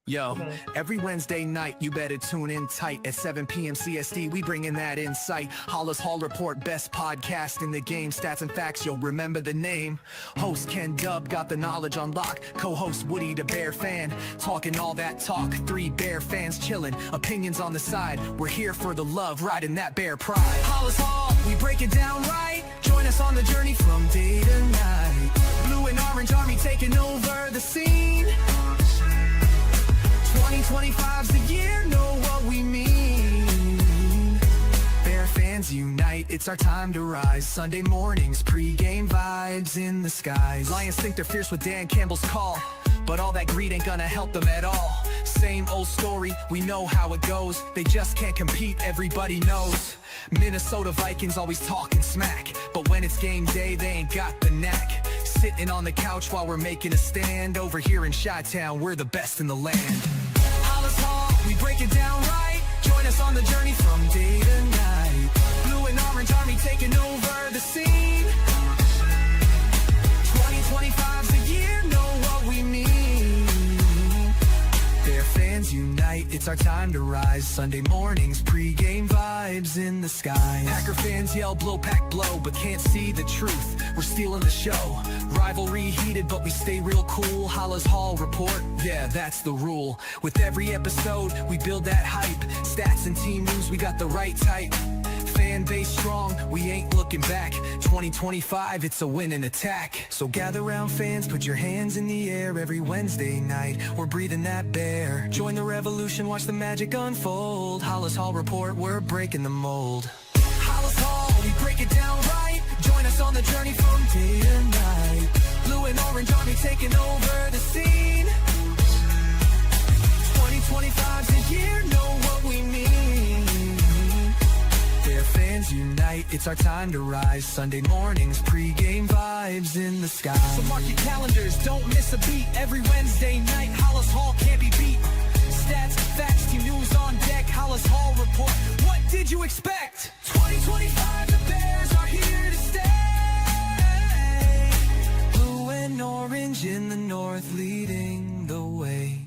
Yo, every Wednesday night, you better tune in tight at 7 p.m. CST. We bringing that insight. Halas Hall Report, best podcast in the game. Stats and facts, you'll remember the name. Host Ken Dub got the knowledge on lock. Co-host Woody, the Bear fan, talking all that talk. 3 Bear fans chilling, opinions on the side. We're here for the love, riding that Bear pride. Halas Hall, we break it down right. Join us on the journey from day to night. Blue and orange army taking over the scene. 2025's the year, know what we mean. Bear fans unite, it's our time to rise. Sunday mornings, pre-game vibes in the skies. Lions think they're fierce with Dan Campbell's call, but all that greed ain't gonna help them at all. Same old story, we know how it goes. They just can't compete, everybody knows. Minnesota Vikings always talking smack, but when it's game day, they ain't got the knack. Sitting on the couch while we're making a stand. Over here in Chi-Town, we're the best in the land. Halas Hall, we break it down right. Join us on the journey from day to night. Blue and orange army taking over the scene. 2025's the year, know what we mean. Bear fans unite, it's our time to rise. Sunday mornings, pre-game vibes in the skies. Packer fans yell blow pack blow, but can't see the truth. We're stealing the show. Rivalry heated, but we stay real cool. Halas Hall Report, yeah, that's the rule. With every episode, we build that hype. Stats and team news, we got the right type. Fan base strong, we ain't looking back. 2025, it's a winning attack. So gather round fans, put your hands in the air. Every Wednesday night, we're breathing that bear. Join the revolution, watch the magic unfold. Halas Hall Report, we're breaking the mold. Halas Hall, we break it down right. Join us on the journey from day to night. Blue and orange army taking over the scene. 2025's the year, know what we mean. Bear fans unite, it's our time to rise. Sunday mornings, pre-game vibes in the sky. So mark your calendars, don't miss a beat. Every Wednesday night, Halas Hall can't be beat. Stats, facts, team news on deck. Halas Hall Report, what did you expect? 2025, the Bears are here to stay. Blue and orange in the north, leading the way.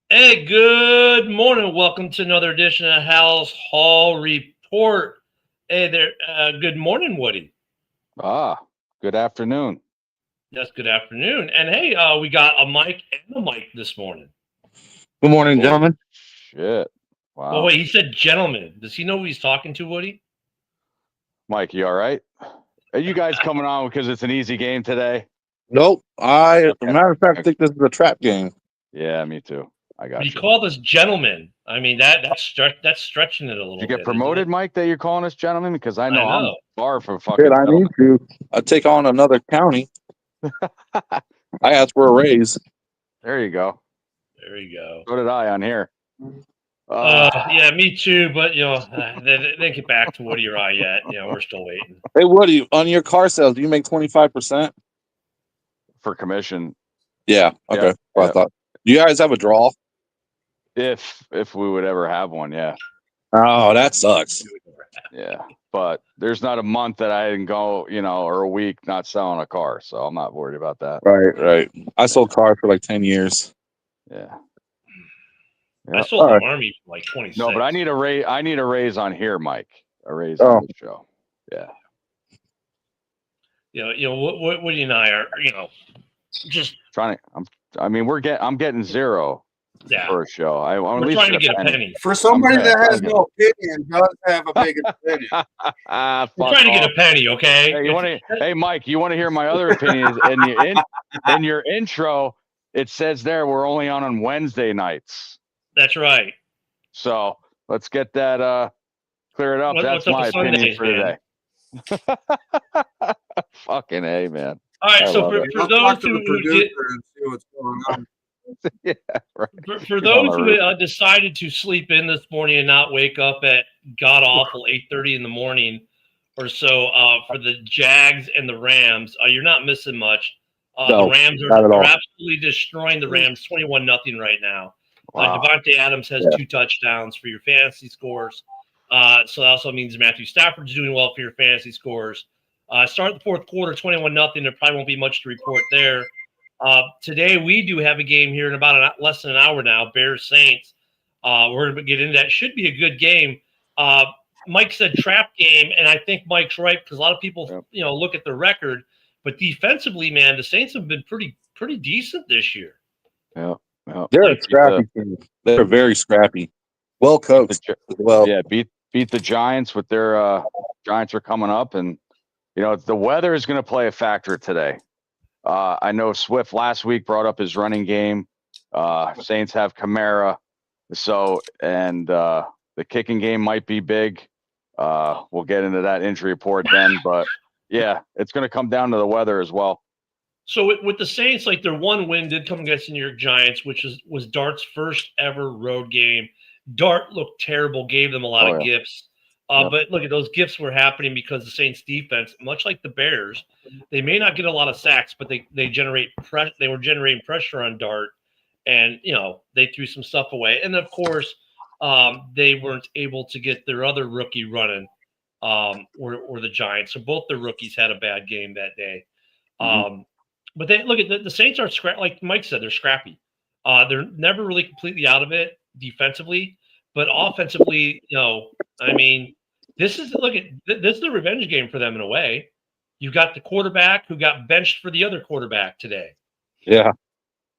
Hey, good morning. Welcome to another edition of Halas Hall Report. Hey there. Good morning, Woody. Good afternoon. Yes, good afternoon. And hey, we got a mic and a mic this morning. Good morning, gentlemen. Shit. Wow. Oh, wait, he said gentlemen. Does he know who he's talking to, Woody? Mike, you all right? Are you guys coming on because it's an easy game today? Nope. As a matter of fact, I think this is a trap game. Yeah, me too. I got But you. he called us gentlemen. I mean, that's stretching it a little bit. Did you get promoted, Mike, that you're calling us gentlemen? Because I know. I'm far from fucking Shit, I gentleman. need to. I take on another county. I asked for a raise. There you go. There you go. So did I on here. Yeah, me too. But, they didn't get back to Woody or I yet. We're still waiting. Hey, Woody, on your car sales, do you make 25%? For commission. Yeah. Okay. Yeah. I thought. Do you guys have a draw? If we would ever have one, yeah. Oh, that sucks. Yeah. But there's not a month that I didn't go, or a week not selling a car. So I'm not worried about that. Right. I sold cars for like 10 years. Yeah. I sold the Army for like 26. No, but I need a raise on here, Mike. A raise on the show. Yeah. Woody and I are, just trying to. I'm getting zero. Yeah. For a show. We're trying to get a penny. For somebody that has no opinion, does have a big opinion. We're trying to get a penny, okay? Hey, Mike, you want to hear my other opinions? In your intro, it says there we're only on Wednesday nights. That's right. So let's get that cleared up. That's my opinion for today. Fucking A, man. All right, so for those who did, see what's going on. Yeah, right. For those who decided to sleep in this morning and not wake up at god awful 8:30 in the morning or so for the Jags and the Rams, you're not missing much. The Rams are absolutely destroying the Rams 21-0 right now. Wow. Devontae Adams has 2 touchdowns for your fantasy scores. So that also means Matthew Stafford's doing well for your fantasy scores. Start the fourth quarter 21-0. There probably won't be much to report there. Today we do have a game here in about less than an hour now. Bears Saints. We're going to get into that. Should be a good game. Mike said trap game, and I think Mike's right because a lot of people, look at the record, but defensively, man, the Saints have been pretty decent this year. Yeah. They're a scrappy team. They're very scrappy. Well coached as well. Yeah, beat the Giants with their Giants are coming up, and the weather is going to play a factor today. I know Swift last week brought up his running game. Saints have Kamara, and the kicking game might be big. We'll get into that injury report then, but yeah, it's going to come down to the weather as well. So with the Saints, like their one win did come against the New York Giants, which was Dart's first ever road game. Dart looked terrible, gave them a lot of gifts. But look, at those gifts were happening because the Saints defense, much like the Bears, they may not get a lot of sacks, but they were generating pressure on Dart, and they threw some stuff away. And of course, they weren't able to get their other rookie running, or the Giants. So both their rookies had a bad game that day. But they look at the Saints are like Mike said, they're scrappy. They're never really completely out of it defensively, but offensively, I mean, this is the revenge game for them in a way. You got the quarterback who got benched for the other quarterback today. Yeah.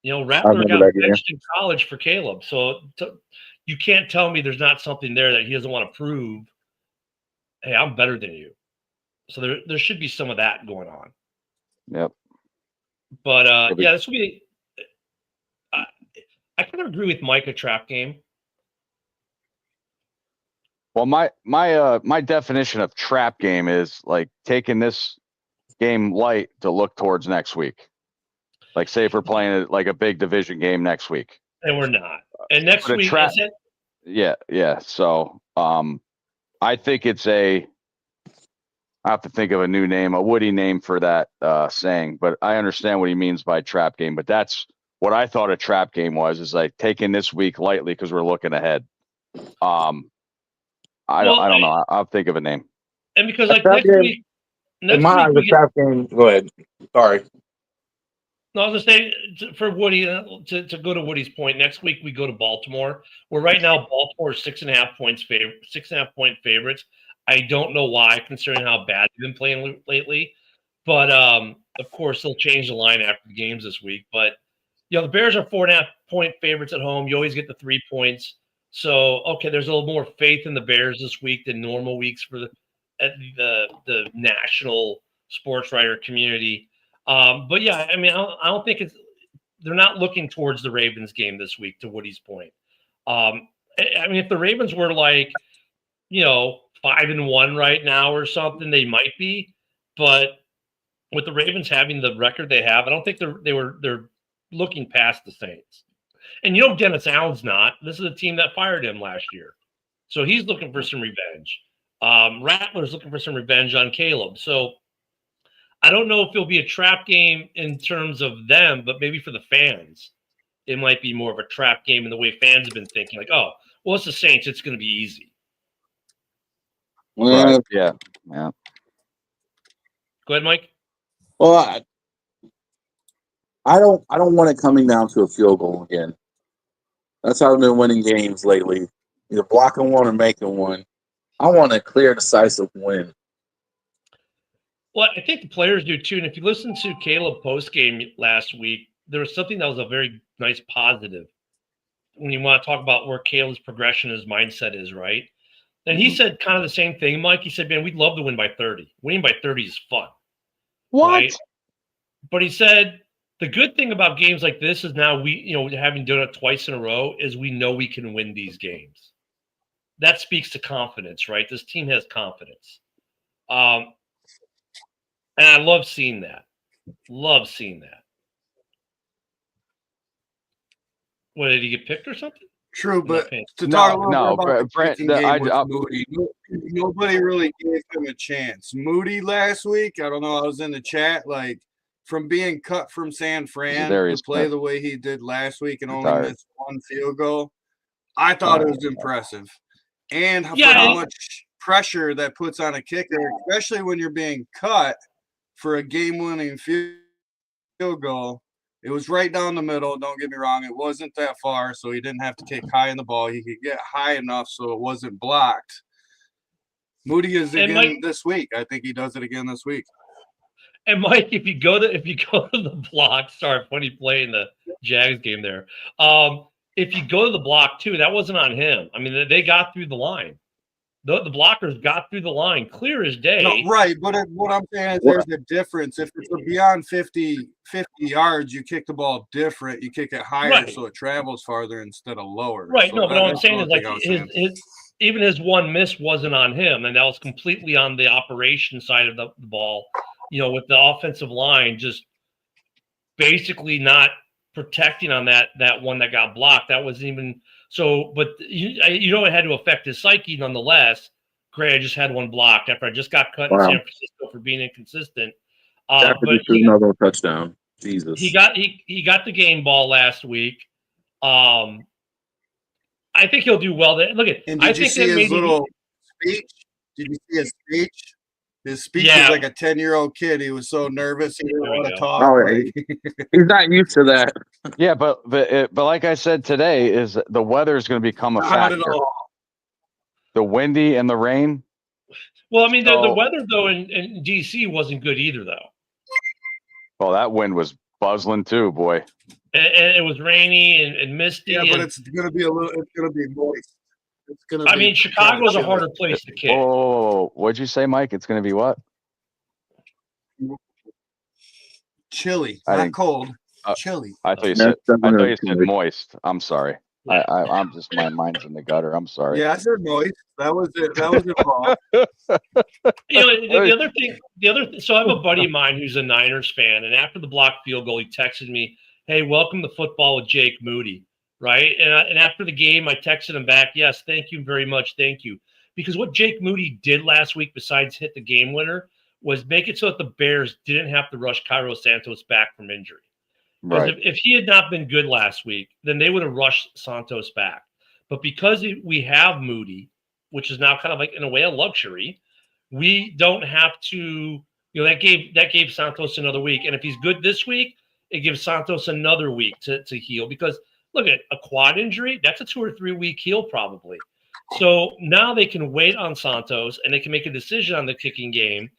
Rattler got benched in college for Caleb. So you can't tell me there's not something there that he doesn't want to prove. Hey, I'm better than you. So there should be some of that going on. Yep. But this will be. I kind of agree with Mike, a trap game. Well, my definition of trap game is like taking this game light to look towards next week. Like, say if we're playing like a big division game next week, and we're not. And next week, yeah. So, I think I have to think of a new name, a Woody name for that saying, but I understand what he means by trap game. But that's what I thought a trap game was, is like taking this week lightly because we're looking ahead. I don't know. I'll think of a name. And because like next week, the trap game. Go ahead. Sorry. No, I was gonna say for Woody to go to Woody's point. Next week we go to Baltimore. Where right now Baltimore is 6.5 point favorites. I don't know why, considering how bad they've been playing lately. But of course they'll change the line after the games this week. But the Bears are 4.5 point favorites at home. You always get the 3 points. So okay, there's a little more faith in the Bears this week than normal weeks for the national sports writer community. But yeah, I mean, I don't think they're not looking towards the Ravens game this week, to Woody's point. I mean, if the Ravens were like, 5-1 right now or something, they might be. But with the Ravens having the record they have, I don't think they're looking past the Saints. And Dennis Allen's not. This is a team that fired him last year, so he's looking for some revenge. Rattler's looking for some revenge on Caleb. So I don't know if it'll be a trap game in terms of them, but maybe for the fans, it might be more of a trap game in the way fans have been thinking. Like, oh, well, it's the Saints; it's going to be easy. Right. Yeah. Go ahead, Mike. Well, I don't want it coming down to a field goal again. That's how I've been winning games lately. Either blocking one or making one. I want a clear, decisive win. Well, I think the players do too. And if you listen to Caleb postgame last week, there was something that was a very nice positive when you want to talk about where Caleb's progression, his mindset is, right? And he said kind of the same thing, Mike. He said, man, we'd love to win by 30. Winning by 30 is fun. What? Right? But he said, the good thing about games like this is now we, having done it twice in a row, is we know we can win these games. That speaks to confidence, right? This team has confidence. And I love seeing that. Love seeing that. What, did he get picked or something? True, but to talk a little bit about Brent, the game with Moody, nobody really gave him a chance. Moody last week, I don't know, I was in the chat, like, from being cut from San Fran to play the way he did last week and only miss one field goal, I thought it was impressive. And how much pressure that puts on a kicker, especially when you're being cut for a game-winning field goal. It was right down the middle. Don't get me wrong. It wasn't that far, so he didn't have to kick high in the ball. He could get high enough so it wasn't blocked. Moody is again this week. I think he does it again this week. And Mike, if you go to the block, sorry, funny play in the Jags game there. If you go to the block too, that wasn't on him. I mean, they got through the line. The blockers got through the line, clear as day. No, right, but what I'm saying is there's a difference. If it's beyond 50 yards, you kick the ball different. You kick it higher so it travels farther instead of lower. Right. So no, but what I'm saying is like even his one miss wasn't on him, and that was completely on the operation side of the ball. With the offensive line just basically not protecting on that one that got blocked. That wasn't even so. But it had to affect his psyche nonetheless. Great, I just had one blocked after I just got cut in San Francisco for being inconsistent. But another touchdown. Jesus. He got the game ball last week. I think he'll do well there. Look at. And did you see his little speech? Did you see his speech? His speech was like a 10-year-old kid. He was so nervous he didn't want to talk. He's not used to that. Yeah, but like I said today, is the weather is going to become a factor. The windy and the rain. Well, I mean, the weather though in DC wasn't good either, though. Well, that wind was buzzing too, boy. And it was rainy and misty. Yeah, but it's going to be it's going to be moist. I mean, Chicago's a harder place to kick. Oh, what'd you say, Mike? It's going to be what? Chilly, not cold. Chilly. I thought you said moist. I'm sorry. I'm just my mind's in the gutter. I'm sorry. Yeah, I said moist. That was it. That was it, Paul. The other thing. So I have a buddy of mine who's a Niners fan, and after the blocked field goal, he texted me, "Hey, welcome to football with Jake Moody." Right. And after the game, I texted him back. Yes. Thank you very much. Thank you. Because what Jake Moody did last week, besides hit the game winner, was make it so that the Bears didn't have to rush Cairo Santos back from injury. Right. If he had not been good last week, then they would have rushed Santos back. But because we have Moody, which is now kind of like in a way a luxury, we don't have to, that gave Santos another week. And if he's good this week, it gives Santos another week to heal because look at a quad injury. That's a 2 or 3 week heal probably. So now they can wait on Santos and they can make a decision on the kicking game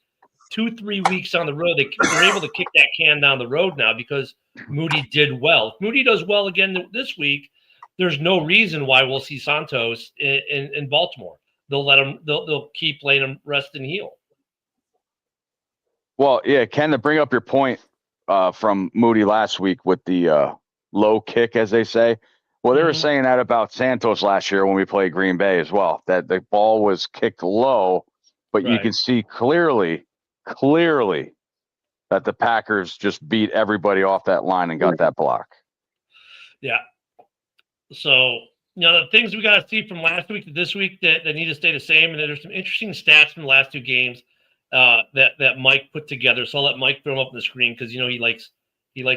2-3 weeks on the road. They're able to kick that can down the road now because Moody did well. If Moody does well again this week, there's no reason why we'll see Santos in Baltimore. They'll let him. They'll keep letting him rest and heal. Well, yeah, Ken, to bring up your point from Moody last week with the low kick, as they say. Well, they were saying that about Santos last year when we played Green Bay as well, that the ball was kicked low, but you can see clearly that the Packers just beat everybody off that line and got that block. Yeah. So, the things we got to see from last week to this week that need to stay the same, and there's some interesting stats from the last 2 games that Mike put together. So I'll let Mike throw them up on the screen because, he likes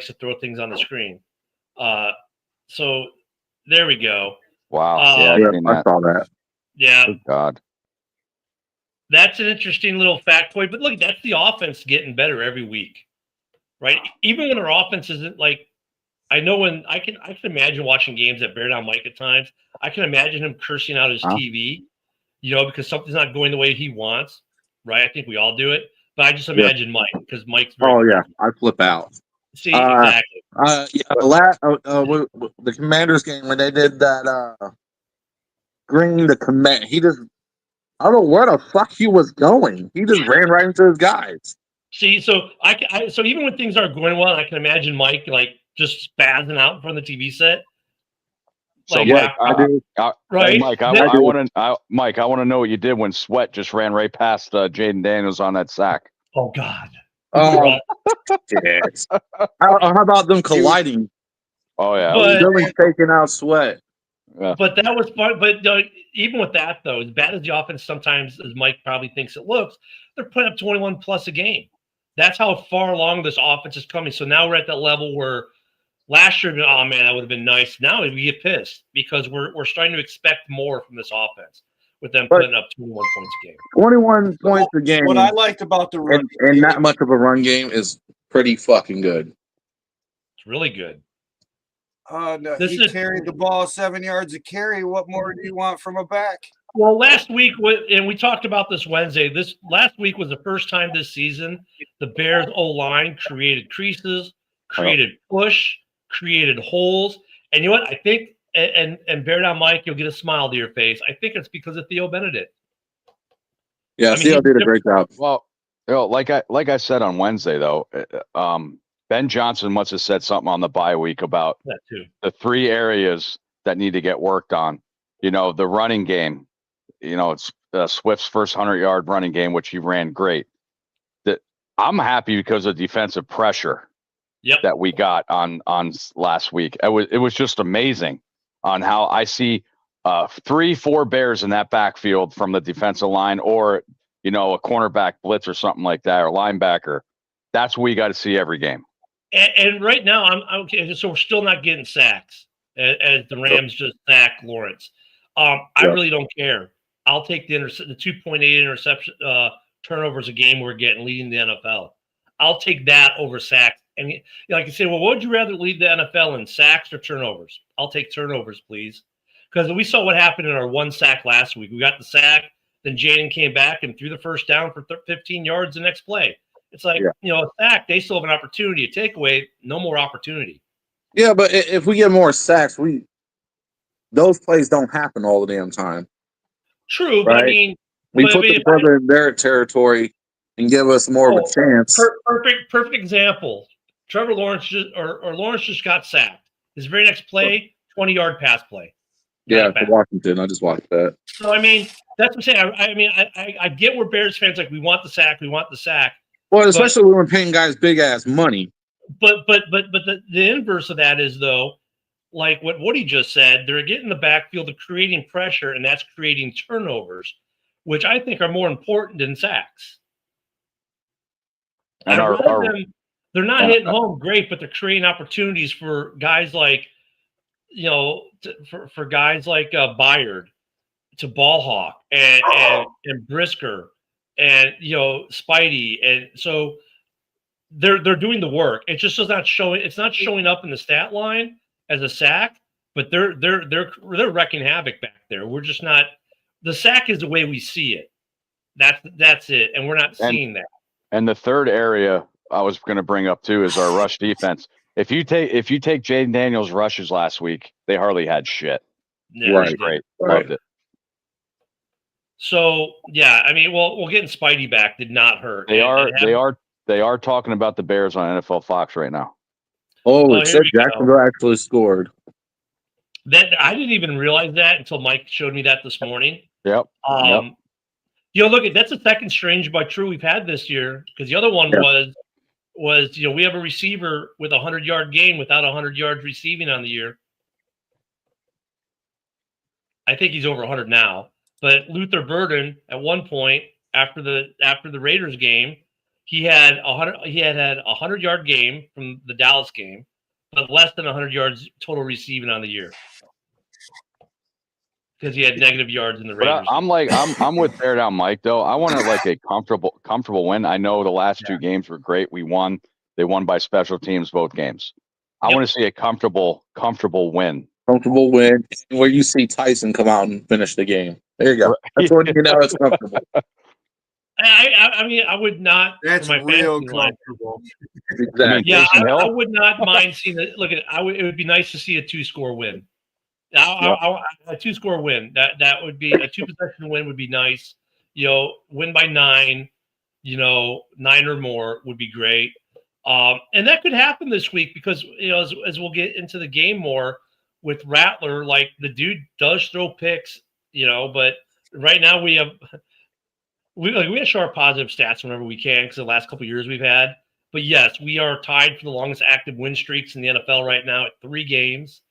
to throw things on the screen. So there we go. Wow. I saw that. Yeah. Good God. That's an interesting little factoid. But look, that's the offense getting better every week, right? Even when our offense isn't like, I know when I can imagine watching games that bear down Mike at times. I can imagine him cursing out his TV, because something's not going the way he wants, right? I think we all do it. But I just imagine Mike because Mike's very I flip out. See, exactly. The Commanders game when they did that Green the command, I don't know where the fuck he was going. He just ran right into his guys. See, so so even when things aren't going well, I can imagine Mike just spazzing out in front of the TV set. So Mike, right? Mike, I want to know what you did when Sweat just ran right past Jaden Daniels on that sack. Oh God. Yes. How about them colliding? Oh yeah, Billy's taking out Sweat. Yeah. But that was fun. But even with that, though, as bad as the offense sometimes, as Mike probably thinks it looks, they're putting up 21 plus a game. That's how far along this offense is coming. So now we're at that level where last year, oh man, that would have been nice. Now we get pissed because we're starting to expect more from this offense with them putting up 21 points a game. 21 points a game. What I liked about the run and not much of a run game is pretty fucking good. It's really good. No, he carried the ball 7 yards of carry. What more do you want from a back? Well, last week, and we talked about this Wednesday, this last week was the first time this season the Bears O-line created creases, created push, created holes. And you know what? I think, and bear down, Mike, you'll get a smile to your face. I think it's because of Theo Benedict. Yeah, Theo did a great job. Well, like I said on Wednesday, though, Ben Johnson must have said something on the bye week about that too. The 3 areas that need to get worked on. You know, the running game. You know, it's Swift's first 100-yard running game, which he ran great. I'm happy because of defensive pressure that we got on last week. It was just amazing on how I see 3-4 Bears in that backfield from the defensive line, or you know, a cornerback blitz or something like that, or linebacker. That's what we got to see every game. And right now, I'm okay. So we're still not getting sacks as the Rams just sacked Lawrence. I really don't care. I'll take the 2.8 interception turnovers a game we're getting leading the NFL. I'll take that over sacks. And like you say, well, what would you rather lead the NFL in, sacks or turnovers? I'll take turnovers, please, because we saw what happened in our 1 sack last week. We got the sack, then Jaden came back and threw the first down for 15 yards the next play. It's like, you know, a sack, they still have an opportunity. A takeaway, no more opportunity. Yeah, but if we get more sacks, those plays don't happen all the damn time. True, but I mean, we put them further in their territory and give us more of a chance. Perfect example. Trevor Lawrence Lawrence just got sacked. His very next play, 20-yard pass play. Yeah, to Washington. I just watched that. So I mean, that's what I'm saying. I get where Bears fans like, we want the sack. Well, especially when we're paying guys big ass money. But the inverse of that is, though, like what Woody just said, they're getting the backfield of creating pressure, and that's creating turnovers, which I think are more important than sacks. And they're not hitting home great, but they're creating opportunities for guys like, you know, for guys like Byard to ball hawk and Brisker and, you know, Spidey. And so they're doing the work. It just is not showing. It's not showing up in the stat line as a sack, but they're wrecking havoc back there. We're just not. The sack is the way we see it. That's it, and we're not seeing that. And the third area I was going to bring up too is our rush defense. If you take Jaden Daniels' rushes last week, they hardly had shit. Yeah, right, great, loved it. So yeah, I mean, well, getting Spidey back did not hurt. They are talking about the Bears on NFL Fox right now. Oh, it said Jacksonville actually scored. That I didn't even realize that until Mike showed me that this morning. Yep. You know, look, that's the second strange but true we've had this year, because the other one was, you know, we have a receiver with a 100-yard game without 100 yards receiving on the year. I think he's over 100 now. But Luther Burden, at one point after the Raiders game, he had a 100-yard game from the Dallas game, but less than 100 yards total receiving on the year, because he had negative yards in the Raiders. But I'm with Bear Down Mike though. I want a comfortable win. I know the last 2 games were great. We won. They won by special teams both games. I want to see a comfortable win. Comfortable win where you see Tyson come out and finish the game. There you go. That's what you know is comfortable. I mean, I would not. That's real comfortable. Exactly. Yeah, I would not mind seeing it. Look at it. It would be nice to see a 2-score win. A 2-score win. That would be a 2-possession win would be nice. You know, win by 9. You know, 9 or more would be great. And that could happen this week because, you know, as we'll get into the game more with Rattler, like the dude does throw picks, you know, but right now we have to show our positive stats whenever we can because the last couple of years we've had. But yes, we are tied for the longest active win streaks in the NFL right now at 3 games.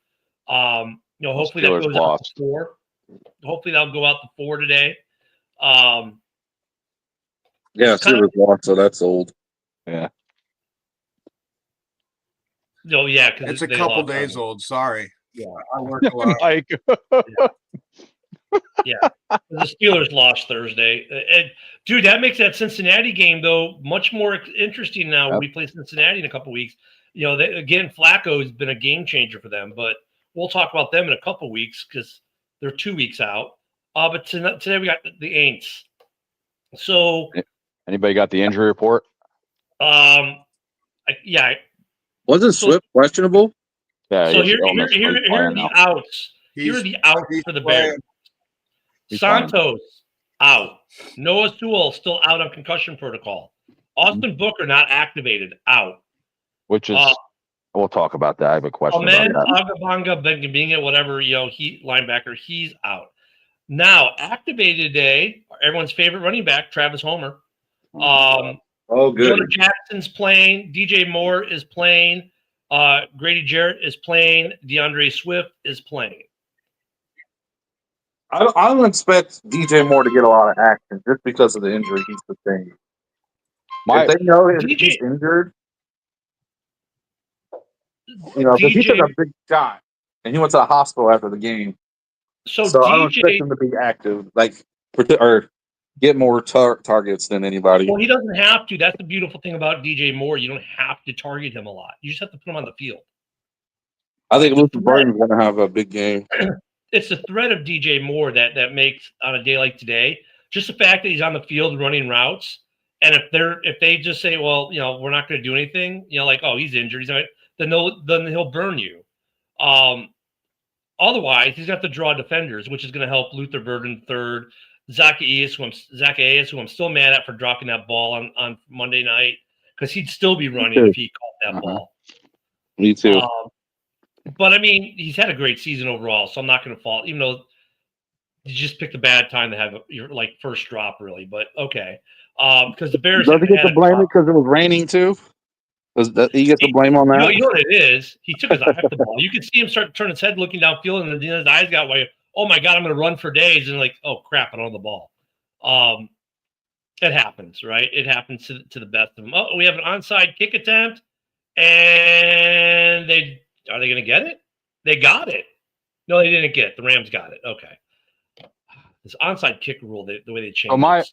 You know, hopefully that goes out to 4. Hopefully that'll go out to 4 today. Yeah, Steelers lost, so that's old. Yeah. No, yeah, because it's a couple days old. Sorry. Yeah, I work a lot. Yeah, the Steelers lost Thursday. And, dude, that makes that Cincinnati game, though, much more interesting now when we play Cincinnati in a couple weeks. again, Flacco has been a game changer for them, but we'll talk about them in a couple weeks because they're 2 weeks out. But today we got the Aints. So, anybody got the injury report? Yeah. Wasn't Swift questionable? Yeah. So here are the outs. Here are the outs for the Bears. Santos out. Noah Sewell still out on concussion protocol. Austin Booker not activated, out. Which is, we'll talk about that. I have a question about that. Agabanga, Bengaminga, whatever, he linebacker, he's out. Now, activated today, everyone's favorite running back, Travis Homer. Good. Jonah Jackson's playing. DJ Moore is playing. Grady Jarrett is playing. DeAndre Swift is playing. I don't expect DJ Moore to get a lot of action just because of the injury he's sustained. If they know he's injured, because he took a big shot and he went to the hospital after the game. So I don't expect him to be active, or get more targets than anybody. Well, he doesn't have to. That's the beautiful thing about DJ Moore. You don't have to target him a lot. You just have to put him on the field. I think Luther Burden's going to have a big game. It's the threat of DJ Moore that makes, on a day like today, just the fact that he's on the field running routes. And if they just say, well, we're not going to do anything, he's injured, then he'll burn you. Otherwise, he's got to draw defenders, which is going to help Luther Burden third. Zacchaeus, who I'm still mad at for dropping that ball on Monday night, because he'd still be running if he caught that ball. Me too. But I mean, he's had a great season overall, so I'm not going to fault, even though you just picked a bad time to have your first drop, really. But okay, because the Bears does he get to blame it because it was raining too? He gets to blame on that? You know what it is? He took his eye off the ball. You could see him start to turn his head, looking downfield, and then his eyes got wide. Oh my God, I'm going to run for days, and oh crap, I don't have the ball. It happens, right? It happens to the best of them. Oh, we have an onside kick attempt, and are they going to get it? They got it. No, they didn't get it. The Rams got it. Okay. This onside kick rule, the way they changed. So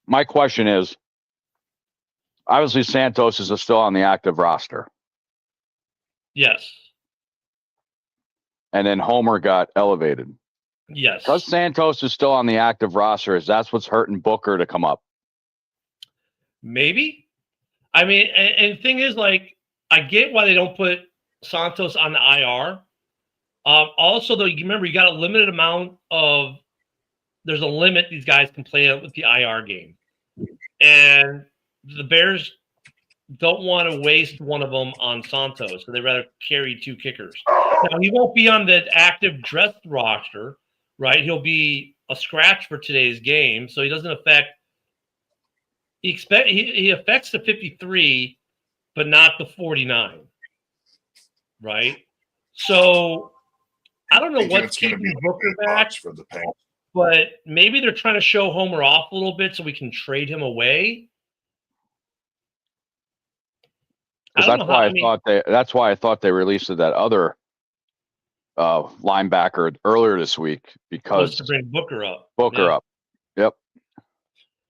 my question is, obviously Santos is still on the active roster. Yes. And then Homer got elevated. Yes. Because Santos is still on the active roster, that's what's hurting Booker to come up. Maybe. I mean, and the thing is, I get why they don't put Santos on the IR. Also, though, you remember you got a limited amount of. There's a limit these guys can play with the IR game, and the Bears don't want to waste one of them on Santos, so they'd rather carry two kickers. Now, he won't be on the active dress roster, right? He'll be a scratch for today's game, so he doesn't affect. He affects the 53, but not the 49, right? So I don't know what's keeping Booker back for the paint. But maybe they're trying to show Homer off a little bit so we can trade him away. That's why I thought they released that other linebacker earlier this week, because to bring Booker up. Up. Yep.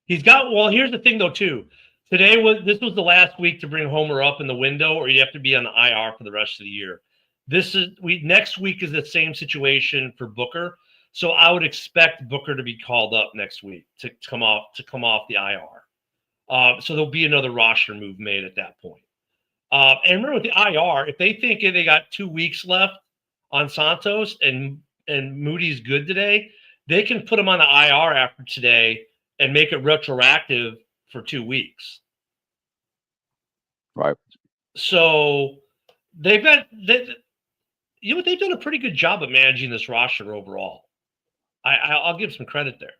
He's got. Well, here's the thing though too. This was the last week to bring Homer up in the window, or you have to be on the IR for the rest of the year. Next week is the same situation for Booker. So I would expect Booker to be called up next week to come off the IR. So there'll be another roster move made at that point. And remember with the IR, if they think they got 2 weeks left on Santos and Moody's good today, they can put him on the IR after today and make it retroactive for 2 weeks. Right. So they've done a pretty good job of managing this roster overall. I'll give some credit there.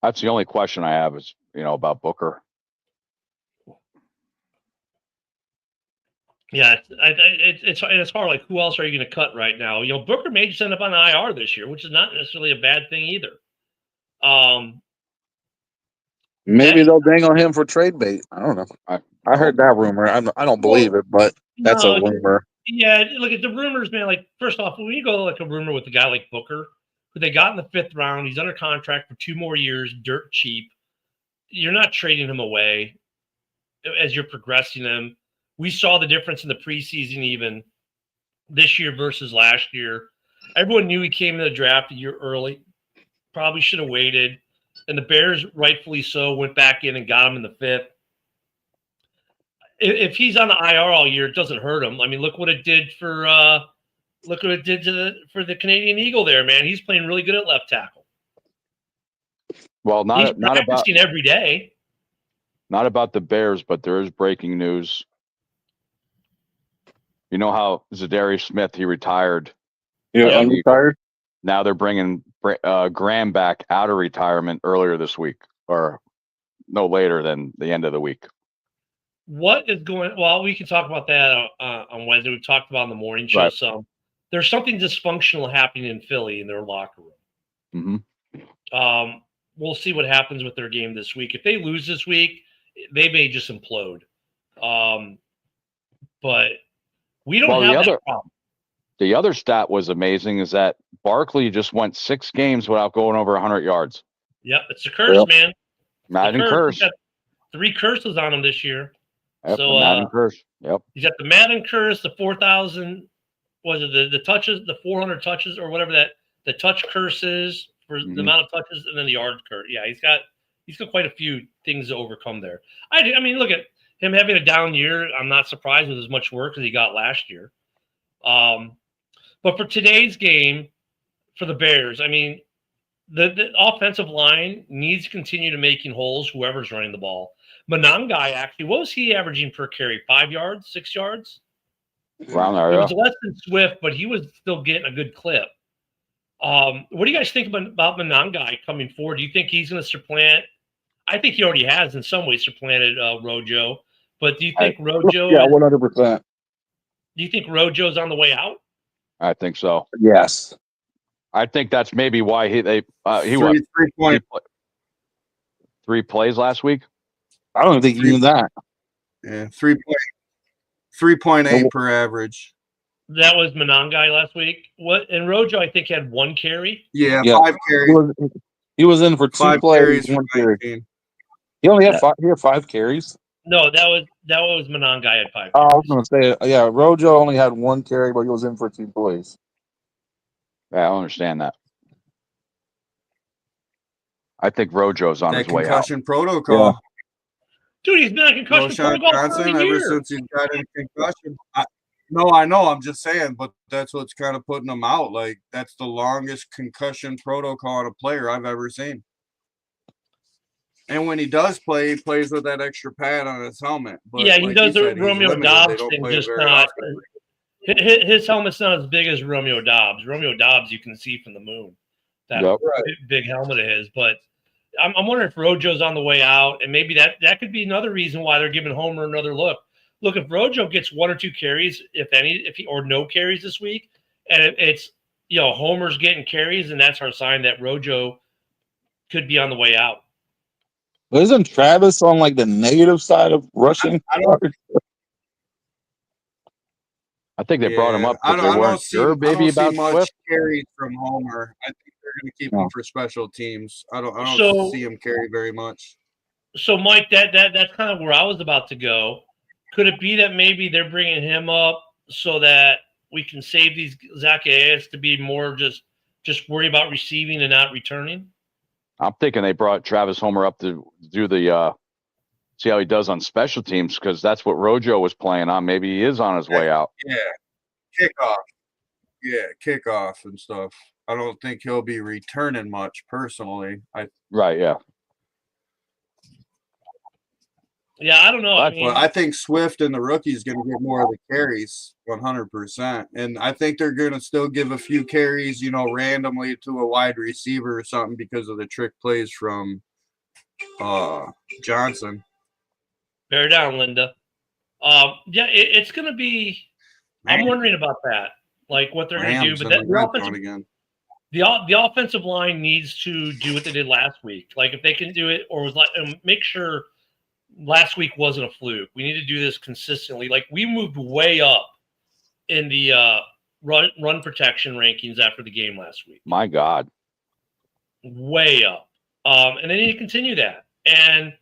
That's the only question I have is, about Booker. Yeah, it's hard. Who else are you going to cut right now? Booker may just end up on the IR this year, which is not necessarily a bad thing either. Maybe they'll dangle him for trade bait. I don't know. I heard that rumor. I don't believe it, but that's a rumor. Yeah, look at the rumors, man. First off, when you go a rumor with a guy like Booker, who they got in the 5th round, he's under contract for 2 more years, dirt cheap. You're not trading him away as you're progressing him. We saw the difference in the preseason even this year versus last year. Everyone knew he came in the draft a year early. Probably should have waited. And the Bears, rightfully so, went back in and got him in the 5th. If he's on the IR all year, it doesn't hurt him. I mean, look what it did for the Canadian Eagle there, man. He's playing really good at left tackle. Well, He's practicing every day. Not about the Bears, but there is breaking news. You know how Zadarius Smith, he retired. Yeah, unretired. Now they're bringing Graham back out of retirement earlier this week, or no later than the end of the week. What is going? Well, we can talk about that on Wednesday. We've talked about in the morning show. Right. So there's something dysfunctional happening in Philly in their locker room. Mm-hmm. We'll see what happens with their game this week. If they lose this week, they may just implode. But we don't have that problem. The other stat was amazing is that Barkley just went 6 games without going over 100 yards. Yep, it's a curse, man. Madden curse. He's got 3 curses on him this year. Yep, so Madden curse. Yep. He's got the Madden curse, the 4,000. Was it the touches, the 400 touches, or whatever the touch curse is for the amount of touches, and then the yard curse. Yeah, he's got quite a few things to overcome there. I mean, look at him having a down year. I'm not surprised with as much work as he got last year. But for today's game, for the Bears, I mean, the offensive line needs to continue to making holes, whoever's running the ball. Monangai, actually, what was he averaging per carry? 5 yards, 6 yards? Around there, It was less than Swift, but he was still getting a good clip. What do you guys think about Monangai coming forward? Do you think he's going to supplant? I think he already has in some ways supplanted Rojo. But do you think Rojo? Yeah, 100%. Do you think Rojo's on the way out? I think so. Yes. I think that's maybe why he Three point. 3 plays last week. I don't think he knew that. Yeah, 3.8 per average. That was Monangai last week. And Rojo, I think, had 1 carry. Yeah. 5 carries. He was in for 2 plays, 1 carry. He only had 5. He had 5 carries. No, that was Monangai had 5 carries. Oh, I was going to say, yeah, Rojo only had 1 carry, but he was in for 2 plays. Yeah, I understand that. I think Rojo's on his way out. Concussion protocol. Yeah. Dude, he's been on concussion protocol for a year. Ever since he's got a concussion. I know. I'm just saying, but that's what's kind of putting him out. Like, that's the longest concussion protocol on a player I've ever seen. And when he does play, he plays with that extra pad on his helmet. But yeah, he does the Romeo Dobbs thing, just not. His helmet's not as big as Romeo Dobbs. Romeo Dobbs, you can see from the moon. That big helmet of his. But I'm wondering if Rojo's on the way out, and maybe that could be another reason why they're giving Homer another look. Look, if Rojo gets 1 or 2 carries, or no carries this week, and it's Homer's getting carries, and that's our sign that Rojo could be on the way out. Isn't Travis on like the negative side of rushing? I think they brought him up because they weren't sure maybe about much carries from Homer. I think they're going to keep him for special teams. I don't see him carry very much. So, Mike, that's kind of where I was about to go. Could it be that maybe they're bringing him up so that we can save these Zacchaeus to be more just worry about receiving and not returning? I'm thinking they brought Travis Homer up to do the see how he does on special teams because that's what Rojo was playing on. Maybe he is on his way out. Yeah, kickoff and stuff. I don't think he'll be returning much personally. Right, yeah. Yeah, I don't know. I think Swift and the rookie is going to get more of the carries, 100%. And I think they're going to still give a few carries, randomly to a wide receiver or something because of the trick plays from Johnson. Bear down, Linda. It's going to be. I'm wondering about that, like what they're going to do. But the offensive line needs to do what they did last week. Like if they can do it, or make sure. Last week wasn't a fluke. We need to do this consistently. Like we moved way up in the run protection rankings after the game last week. My God, way up. And they need to continue that. And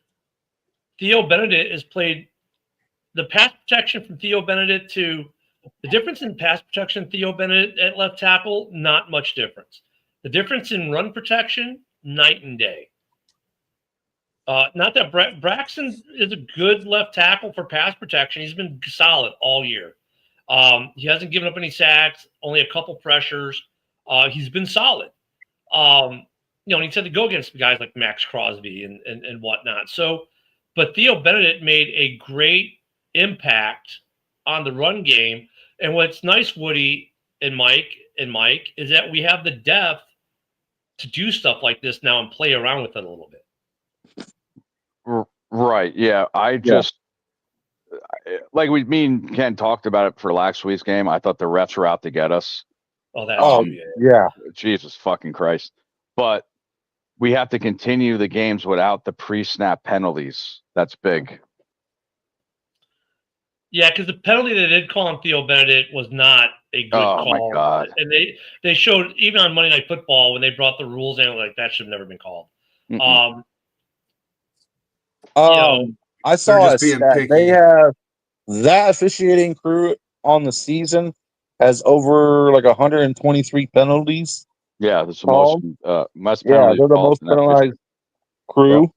Theo Benedict has played the pass protection from Theo Benedict to the difference in pass protection, Theo Benedict at left tackle, not much difference. The difference in run protection, night and day. Not that Braxton is a good left tackle for pass protection. He's been solid all year. He hasn't given up any sacks, only a couple pressures. He's been solid. And he's had to go against guys like Max Crosby and whatnot. So, but Theo Benedict made a great impact on the run game. And what's nice, Woody and Mike, is that we have the depth to do stuff like this now and play around with it a little bit. Right. Yeah. Like me and Ken talked about it for last week's game. I thought the refs were out to get us. Yeah. Jesus fucking Christ. But we have to continue the games without the pre-snap penalties. That's big. Yeah, because the penalty they did call on Theo Benedict was not a good call. Oh, my God. And they showed, even on Monday Night Football, when they brought the rules in, like, that should have never been called. I saw a stat. They have that officiating crew on the season has over like 123 penalties. Yeah, that's the most penalties. Yeah, they're the most penalized crew. Yep.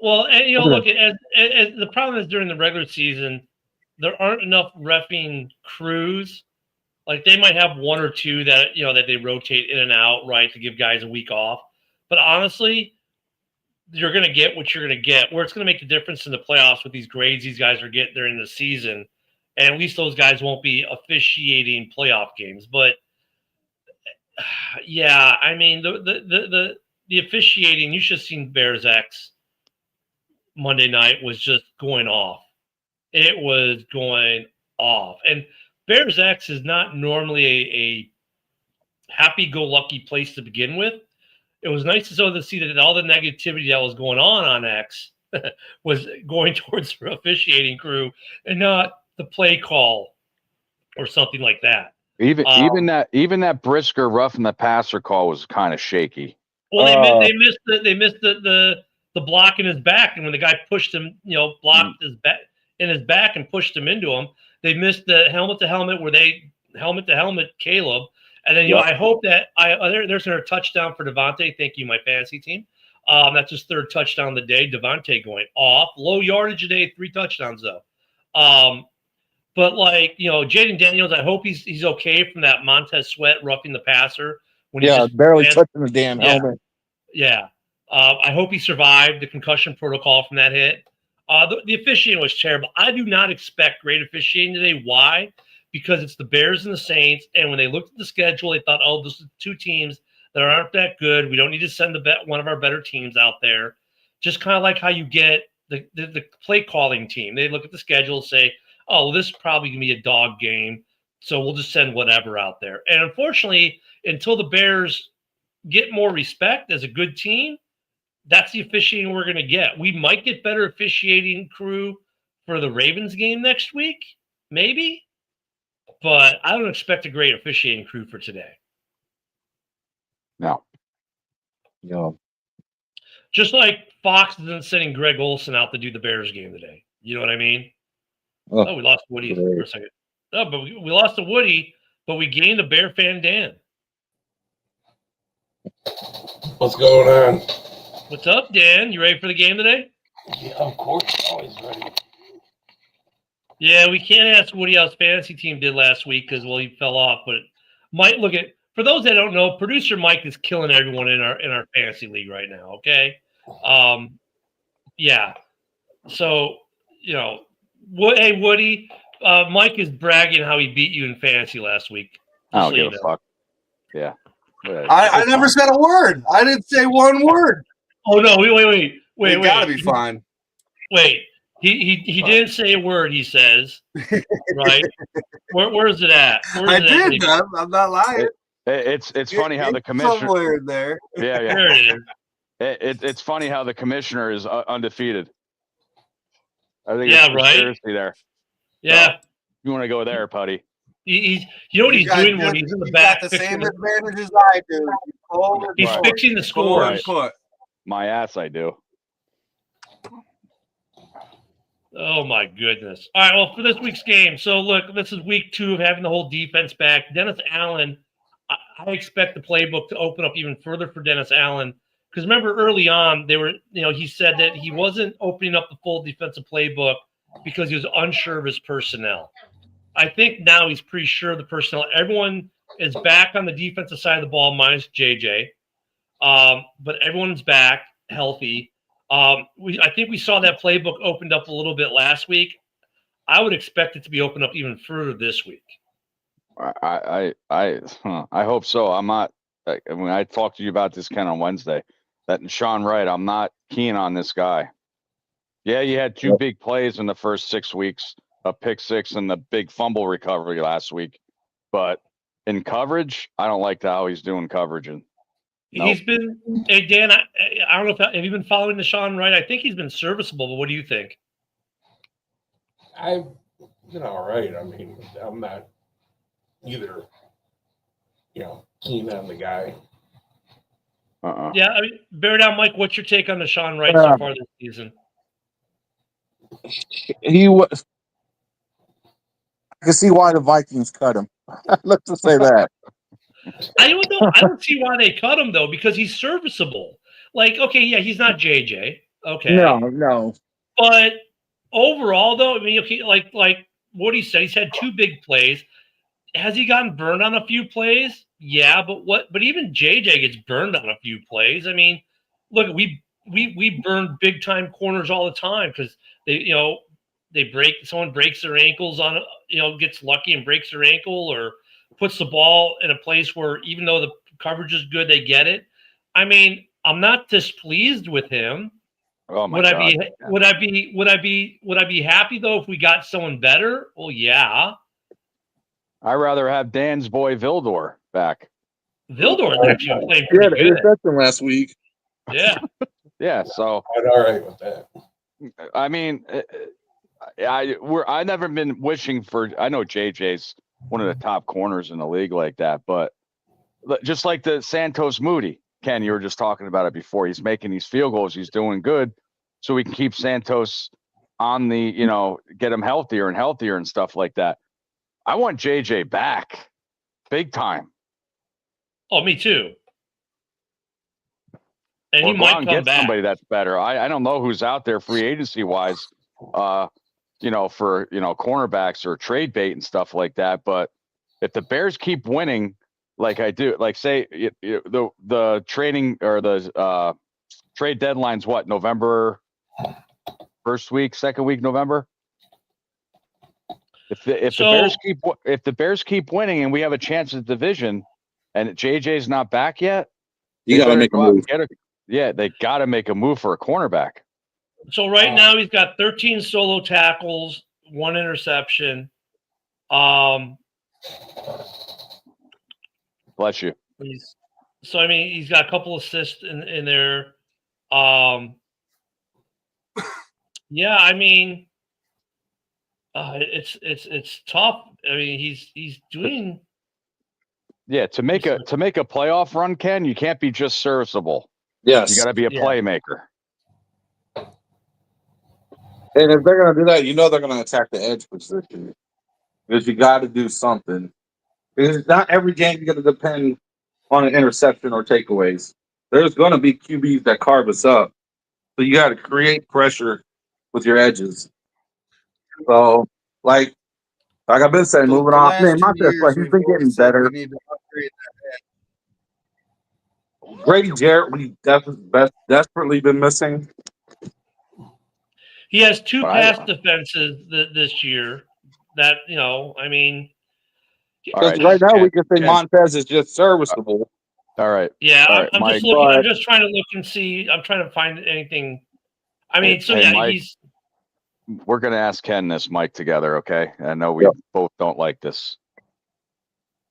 Well, and look, as the problem is during the regular season, there aren't enough reffing crews. Like they might have one or two that that they rotate in and out, right, to give guys a week off. But honestly, you're going to get what you're going to get. Where it's going to make the difference in the playoffs with these grades these guys are getting during the season, and at least those guys won't be officiating playoff games. But yeah, I mean the officiating, you should have seen Bears X Monday night was just going off. It was going off. And Bears X is not normally a happy-go-lucky place to begin with. It was nice to see that all the negativity that was going on X was going towards the officiating crew and not the play call or something like that. Even that Brisker roughing the passer call was kind of shaky. Well, they missed the block in his back, and when the guy pushed him, blocked his back in his back and pushed him into him, they missed the helmet to helmet where they helmet to helmet Caleb. And then I hope that there's another touchdown for Devontae. Thank you, my fantasy team. That's his third touchdown of the day. Devontae going off, low yardage a day, 3 touchdowns though. But like Jaden Daniels, I hope he's okay from that Montez Sweat roughing the passer when he just barely touching the damn helmet. Yeah. I hope he survived the concussion protocol from that hit. The officiating was terrible. I do not expect great officiating today. Why? Because it's the Bears and the Saints, and when they looked at the schedule, they thought, oh, this is 2 teams that aren't that good. We don't need to send one of our better teams out there. Just kind of like how you get the play calling team. They look at the schedule and say, oh, well, this is probably going to be a dog game, so we'll just send whatever out there. And unfortunately, until the Bears get more respect as a good team, that's the officiating we're going to get. We might get better officiating crew for the Ravens game next week, maybe, but I don't expect a great officiating crew for today. No. Just like Fox isn't sending Greg Olsen out to do the Bears game today. You know what I mean? Oh, we lost Woody for a second. No, but we lost to Woody, but we gained a Bear fan, Dan. What's going on? What's up, Dan? You ready for the game today? Yeah, of course. Always ready. Yeah, we can't ask Woody how his fantasy team did last week because, well, he fell off. But Mike, for those that don't know, producer Mike is killing everyone in our fantasy league right now. Okay, yeah. So hey Woody, Mike is bragging how he beat you in fantasy last week. I don't give a fuck. Yeah, I never said a word. I didn't say one word. Oh no! Wait! You gotta be fine. Wait. He didn't say a word. He says, right? Where is it at? I did. I'm not lying. It's funny how the commissioner somewhere in there. Yeah. There it is. It's funny how the commissioner is undefeated. I think conspiracy there. Yeah. So, you want to go there, Putty? You know what he's doing when he's in the back. Got the same advantages I do. He's fixing the score. My ass, I do. Oh, my goodness. All right, well, for this week's game, so look, this is week 2 of having the whole defense back. Dennis Allen, I expect the playbook to open up even further for Dennis Allen because remember early on, he said that he wasn't opening up the full defensive playbook because he was unsure of his personnel. I think now he's pretty sure of the personnel. Everyone is back on the defensive side of the ball minus JJ, but everyone's back healthy. I think we saw that playbook opened up a little bit last week. I would expect it to be opened up even further this week. I hope so. I'm not. I mean, I talked to you about this kind of Wednesday. That Sean Wright, I'm not keen on this guy. Yeah, you had 2 big plays in the first 6 weeks, a pick 6 and the big fumble recovery last week. But in coverage, I don't like how he's doing coverage. And He's been, hey Dan, I don't know have you been following the Sean Wright? I think he's been serviceable, but what do you think? I've been all right. I mean, I'm not either, keen on the guy. Yeah, I mean, bear down, Mike. What's your take on the Sean Wright so far this season? He was. I can see why the Vikings cut him. Let's just say that. I don't see why they cut him though, because he's serviceable. Like, okay, yeah, he's not JJ. Okay, no. But overall, though, I mean, okay, like what he said, he's had 2 big plays. Has he gotten burned on a few plays? Yeah, but even JJ gets burned on a few plays. I mean, look, we burn big time corners all the time because someone breaks their ankles on gets lucky and breaks their ankle or puts the ball in a place where even though the coverage is good, they get it. I mean, I'm not displeased with him. Oh my God. Would I be happy though if we got someone better? Well, yeah. I'd rather have Dan's boy Vildor back. Vildor's actually playing pretty good. Interception last week. Yeah. Yeah. So I'm all right with that. I mean, I never been wishing for. I know JJ's one of the top corners in the league like that, but just like the Santos Moody, Ken, you were just talking about it before. He's making these field goals. He's doing good, so we can keep Santos on the, get him healthier and healthier and stuff like that. I want JJ back, big time. Oh, me too. And or he might come back. Somebody that's better. I don't know who's out there free agency wise, for cornerbacks or trade bait and stuff like that. But if the Bears keep winning, like I do, like say the trading or the trade deadline's what, November first week, second week, November. If the Bears keep winning and we have a chance at the division, and JJ's not back yet, you got to make a move. They got to make a move for a cornerback. So right now he's got 13 solo tackles, 1 interception. Bless you. He's got a couple assists in there. Yeah, I mean, it's tough. I mean, he's doing. Yeah, to make a playoff run, Ken, you can't be just serviceable. Yes, you got to be a playmaker. And if they're going to do that, they're going to attack the edge position because you got to do something. Because not every game is going to depend on an interception or takeaways. There's going to be QBs that carve us up, so you got to create pressure with your edges. So, like I've been saying, moving on. Man, not this way. He's been getting better. We need to upgrade that. Grady Jarrett, we desperately been missing. He has 2 pass defenses this year. That I mean. Right now, we can say Montez is just serviceable. All right. Yeah, all right, I'm Mike, just looking. I'm just trying to look and see. I'm trying to find anything. I mean, Mike, we're going to ask Ken this, Mike, together, okay? I know we both don't like this.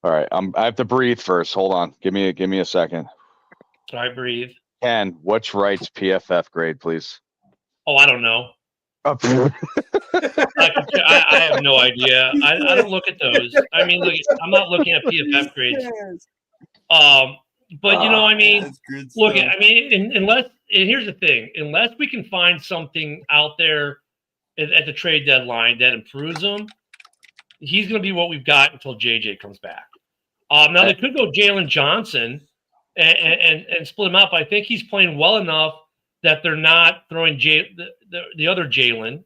All right, I have to breathe first. Hold on. Give me a second. I breathe. Ken, what's Wright's PFF grade, please? Oh, I don't know. I have no idea. I don't look at those. I mean, look, I'm not looking at PFF grades. But I mean, look, I mean, unless, and here's the thing, unless we can find something out there at the trade deadline that improves him, he's going to be what we've got until JJ comes back. Now they could go Jalen Johnson and split him up. I think he's playing well enough that they're not throwing the other Jalen,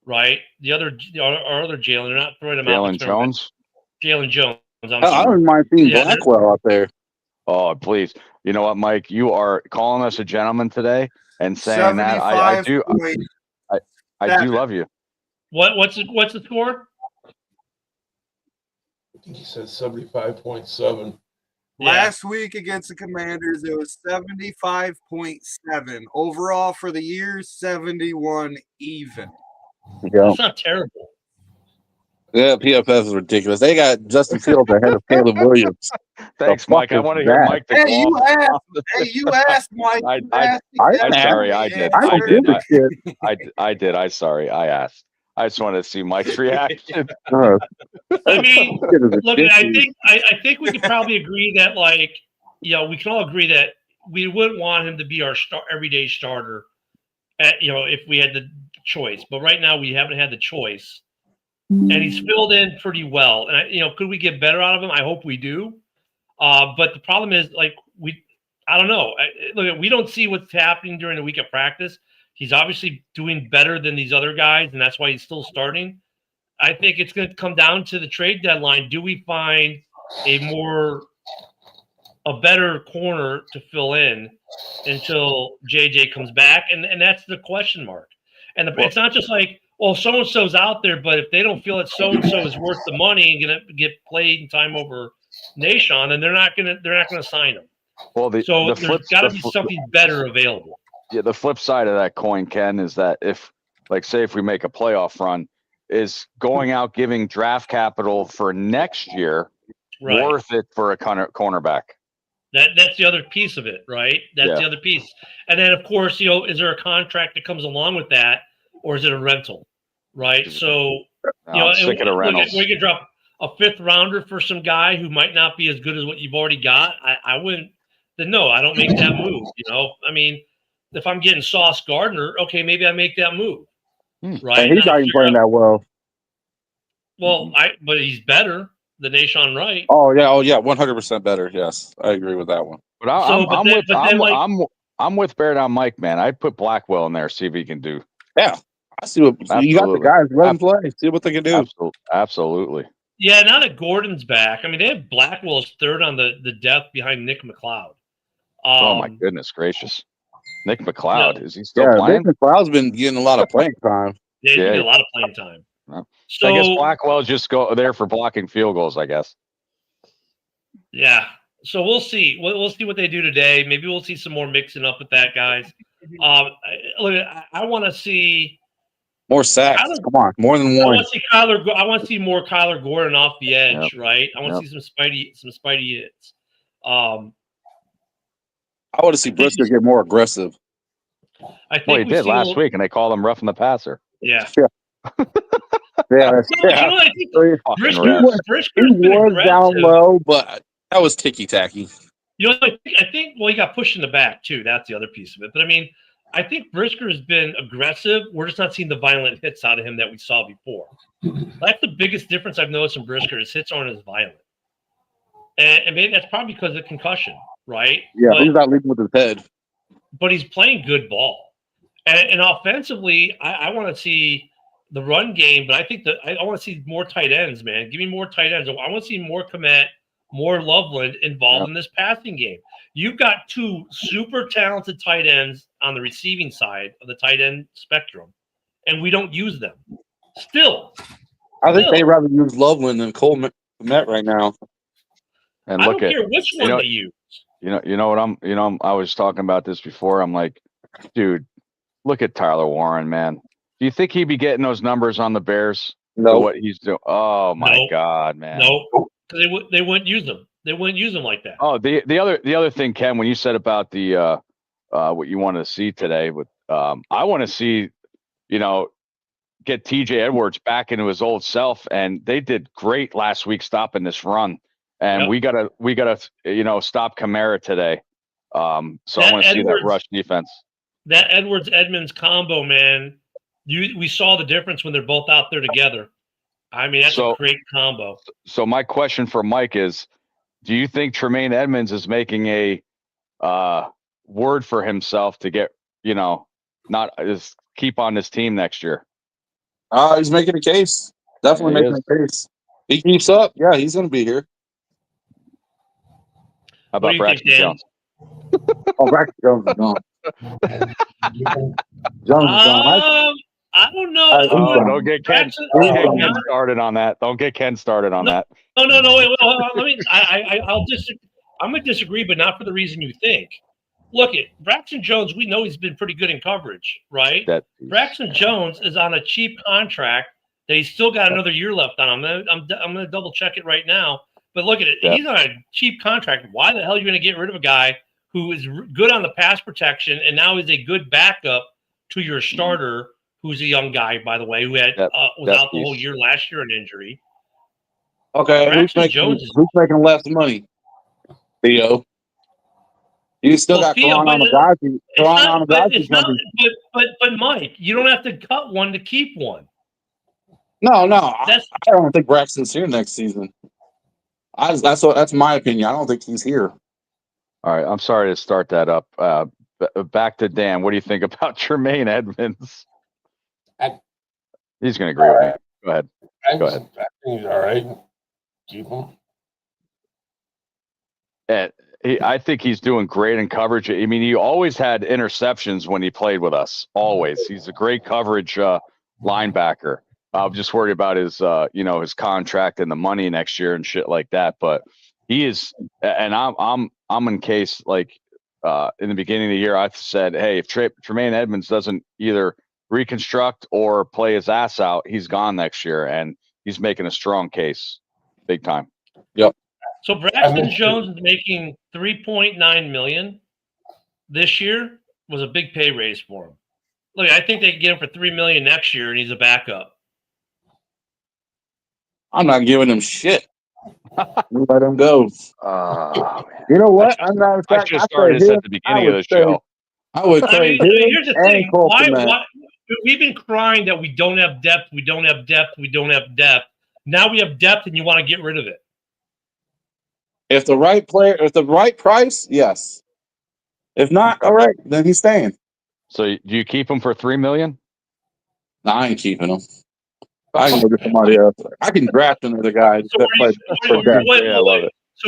right? Our other Jalen. They're not throwing him out. Jalen Jones. Jalen Jones. I don't mind seeing Blackwell out there. Oh, please. You know what, Mike? You are calling us a gentleman today and saying that I do love you. What's the score? I think he said 75.7. Last week against the Commanders, it was 75.7. Overall for the year, 71 even. Yeah. That's not terrible. Yeah, PFF is ridiculous. They got Justin Fields ahead of Caleb Williams. Thanks, Mike. I want to hear Mike. Hey, you asked Mike. I'm sorry. I did. I did. I'm sorry. I asked. I just wanted to see Mike's reaction. I mean, look, I think we could probably agree that, like, we can all agree that we wouldn't want him to be our everyday starter, if we had the choice. But right now we haven't had the choice, and he's filled in pretty well. And could we get better out of him? I hope we do. But the problem is, like, I don't know. Look, we don't see what's happening during the week of practice. He's obviously doing better than these other guys, and that's why he's still starting. I think it's going to come down to the trade deadline. Do we find a better corner to fill in until JJ comes back? And that's the question mark. And it's not just like, well, so-and-so's out there, but if they don't feel that so-and-so is worth the money and going to get played in time over Nashon, then they're not going to sign him. Well, there's got to be something better available. Yeah, the flip side of that coin, Ken, is that if we make a playoff run, is going out giving draft capital for next year worth it for a cornerback? That's the other piece of it, right? That's the other piece. And then, of course, is there a contract that comes along with that, or is it a rental, right? So, I'm sick of the rentals. We could drop a 5th rounder for some guy who might not be as good as what you've already got. I wouldn't. Then no, I don't make that move. I mean, if I'm getting Sauce Gardner, okay, maybe I make that move, right? And he's not even playing that well. Well, but he's better than Nashon Wright. Oh yeah, 100% better. Yes, I agree with that one. But I'm with Bear Down Mike, man. I'd put Blackwell in there, see if he can do. Yeah, I see what you got. The guys, let them play, see what they can do. Absolutely. Yeah, now that Gordon's back, I mean, they have Blackwell as 3rd on the depth behind Nick McLeod. Oh my goodness gracious. Nick McLeod, is he still playing? Nick McLeod's been getting a lot of playing time. Yeah, he's getting a lot of playing time. So I guess Blackwell just go there for blocking field goals, I guess. Yeah. So we'll see. We'll see what they do today. Maybe we'll see some more mixing up with that, guys. Look, I want to see more sacks. Come on, more than one. I want to see more Kyler Gordon off the edge, right? I want to see some Spidey hits. I want to see Brisker get more aggressive. I think he did last week, and they called him roughing the passer. Yeah. Yeah. I think Brisker was down low, but that was ticky-tacky. I think, he got pushed in the back, too. That's the other piece of it. But, I mean, I think Brisker has been aggressive. We're just not seeing the violent hits out of him that we saw before. That's the biggest difference I've noticed in Brisker. His hits aren't as violent. And maybe that's probably because of concussion, right? Yeah, he's not leading with his head. But he's playing good ball. And offensively, I want to see the run game, but I think that I want to see more tight ends, man. Give me more tight ends. I want to see more Kmet, more Loveland involved in this passing game. You've got 2 super talented tight ends on the receiving side of the tight end spectrum, and we don't use them. Still. I think they'd rather use Loveland than Cole Kmet right now. And I don't care which one they use. You know what I was talking about this before. I'm like, dude, look at Tyler Warren, man. Do you think he'd be getting those numbers on the Bears? No. What he's doing? Oh my God, man. No, because they wouldn't use them. They wouldn't use them like that. Oh, the other thing, Ken, when you said about the what you wanted to see today, with I want to see, get TJ Edwards back into his old self, and they did great last week stopping this run, and we gotta stop Kamara today. So I want to see that rush defense. That Edwards-Edmonds combo, man, We saw the difference when they're both out there together. I mean, that's a great combo. So my question for Mike is, do you think Tremaine Edmonds is making a word for himself to get, not just keep on this team next year? He's making a case. Definitely making a case. He keeps up. Yeah, he's going to be here. How about Braxton Jones? Braxton Jones is gone. Jones is gone. I don't know. Don't get Ken started on that. Don't get Ken started on that. No. Wait, let me. I'll disagree. I'm going to disagree, but not for the reason you think. Look, at Braxton Jones, we know he's been pretty good in coverage, right? Braxton Jones is on a cheap contract that he's still got another year left on. I'm going to double check it right now. But look at it. He's on a cheap contract. Why the hell are you going to get rid of a guy who is good on the pass protection and now is a good backup to your starter, who's a young guy, by the way, who had was out the whole year last year on injury? Okay, who's making less money? Theo. You still got Karan Amagazi. But Mike, you don't have to cut one to keep one. No. I don't think Braxton's here next season. That's my opinion. I don't think he's here. All right, I'm sorry to start that up. Back to Dan. What do you think about Tremaine Edmonds? He's going to agree with me. Go ahead. Go ahead. I think he's all right. Keep him. I think he's doing great in coverage. I mean, he always had interceptions when he played with us. Always. He's a great coverage linebacker. I'm just worried about his, his contract and the money next year and shit like that. But he is, and I'm in case like in the beginning of the year, I said, hey, if Tremaine Edmonds doesn't either reconstruct or play his ass out, he's gone next year, and he's making a strong case, big time. Yep. So Braxton Jones is making $3.9 million this year. Was a big pay raise for him. Look, I think they can get him for $3 million next year, and he's a backup. I'm not giving him shit. Let him go. You know what? I'm not. I should have started this at the beginning of the show. I would say. Here's the thing. Why? We've been crying that we don't have depth. We don't have depth. We don't have depth. Now we have depth, and you want to get rid of it. If the right player, if the right price, yes. If not, all right, then he's staying. So do you keep him for $3 million? No, I ain't keeping him. I can go get somebody else. I can draft another guy. So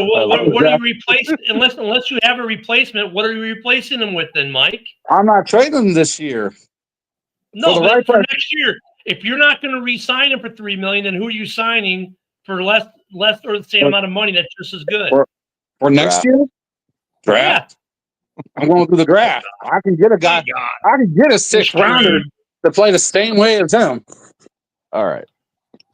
what are you replacing? Unless you have a replacement, what are you replacing him with then, Mike? I'm not trading him this year. No, but for next year, if you're not going to re-sign him for $3 million, then who are you signing for less or the same amount of money that's just as good? For next year? Draft. Yeah. I'm going through the draft. I can get a guy. I can get a 6th rounder to play the same way as him. All right.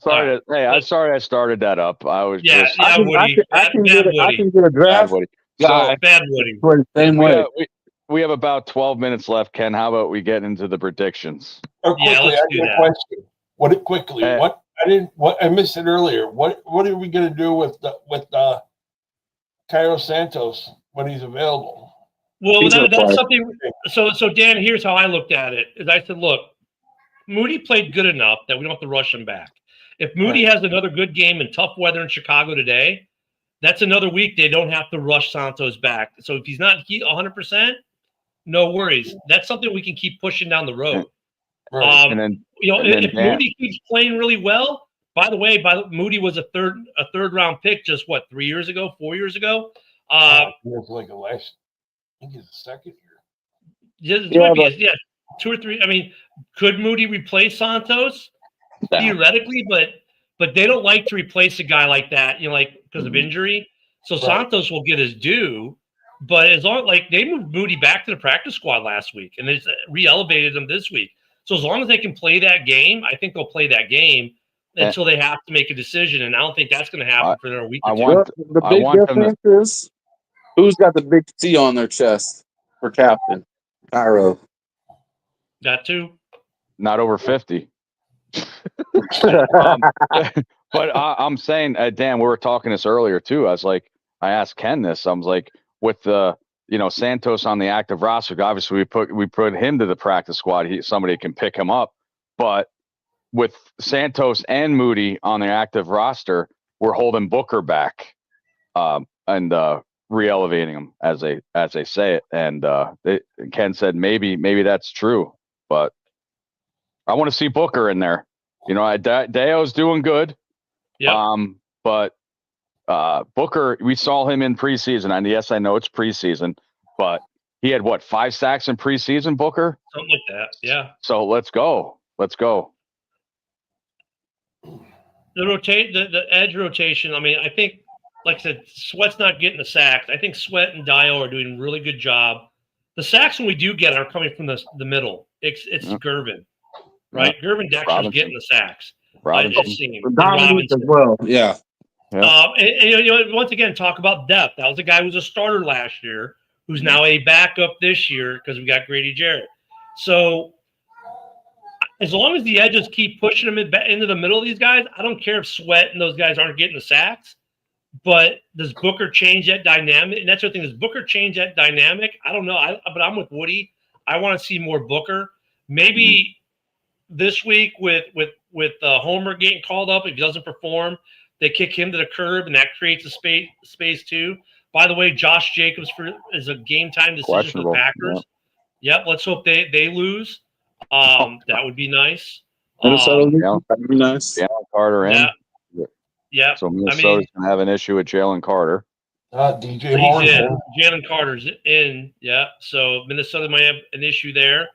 Sorry. I'm sorry I started that up. I was Woody. I can get a draft guy. Bad Woody. For the same way. We have about 12 minutes left, Ken. How about we get into the predictions? Quickly, let's do that. Question. I missed it earlier. What are we going to do with Cairo Santos when he's available? Well, that's something. So Dan, here's how I looked at it. Is I said, look, Moody played good enough that we don't have to rush him back. If Moody has another good game in tough weather in Chicago today, that's another week they don't have to rush Santos back. So if he's not 100%, no worries. That's something we can keep pushing down the road. Right. If Moody keeps playing really well, by the way, Moody was a third round pick just 4 years ago? It was like I think he's the second year. Yeah, 2 or 3. I mean, could Moody replace Santos? No. Theoretically, but they don't like to replace a guy like that, because of injury. So right. Santos will get his due. But as long they moved Moody back to the practice squad last week, and they re-elevated him this week. So as long as they can play that game, I think they'll play that game until they have to make a decision. And I don't think that's going to happen for another week or two. The big difference is who's got the big C on their chest for captain? Cairo. That too. Not over 50. But I'm saying, Dan, we were talking this earlier too. I asked Ken this. I was like, with the Santos on the active roster, obviously we put him to the practice squad. Somebody can pick him up. But with Santos and Moody on the active roster, we're holding Booker back and re-elevating him, as they say it. And Ken said maybe that's true, but I want to see Booker in there. Deo's doing good. Yeah. But Booker, we saw him in preseason, and yes, I know it's preseason, but he had 5 sacks in preseason, Booker? Something like that. Yeah. So let's go. The edge rotation. I mean, I think, like I said, Sweat's not getting the sacks. I think Sweat and Dio are doing a really good job. The sacks when we do get are coming from the middle. It's Gervin, right? Yeah. Gervin Dexter's getting the sacks. Robinson. It seems. As well. Yeah. And once again, talk about depth. That was a guy who was a starter last year, who's now a backup this year because we got Grady Jarrett. So as long as the edges keep pushing them into the middle of these guys, I don't care if Sweat and those guys aren't getting the sacks. But does Booker change that dynamic? And that's the thing. Does Booker change that dynamic? I don't know. But I'm with Woody. I want to see more Booker. Maybe this week with Homer getting called up, if he doesn't perform, they kick him to the curb, and that creates a space too. By the way, Josh Jacobs is a game time decision for the Packers. Yep. Let's hope they lose. That would be nice. That would be nice. Jalen Carter in. Yeah. So Minnesota's gonna have an issue with Jalen Carter. DJ Morrison. Jalen Carter's in. Yeah. So Minnesota might have an issue there.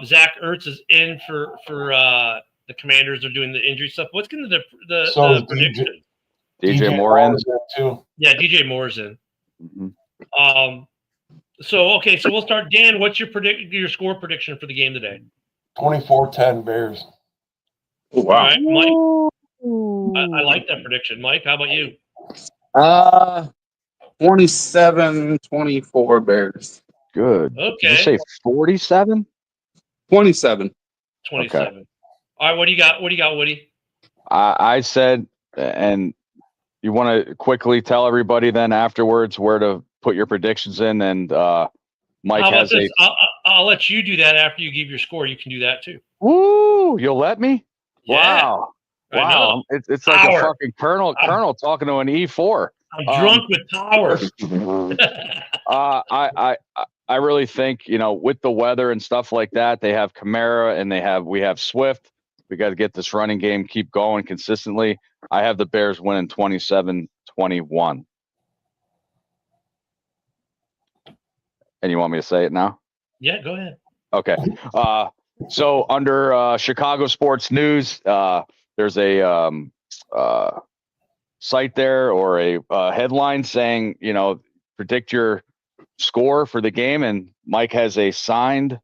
Zach Ertz is in for the Commanders are doing the injury stuff. What's going to the prediction? DJ Moore in too. Yeah, DJ Moore's in. Mm-hmm. So we'll start. Dan, what's your score prediction for the game today? 24-10 Bears. Oh, wow. All right, Mike. I like that prediction. Mike, how about you? 27-24 Bears. Good. Okay. Did you say 47? 27. 27. Okay. All right, what do you got? Woody? I said, and you want to quickly tell everybody then afterwards where to put your predictions in, and Mike has a. I'll let you do that after you give your score. You can do that too. Woo! You'll let me? Yeah. Wow! It's like a fucking colonel talking to an E4. I'm drunk with power. I really think, with the weather and stuff like that, they have Kamara and we have Swift. We got to get this running game keep going consistently. I have the Bears winning 27-21. And you want me to say it now? Yeah, go ahead. Okay. So under Chicago Sports News, there's a site there or a headline saying, predict your score for the game. And Mike has a signed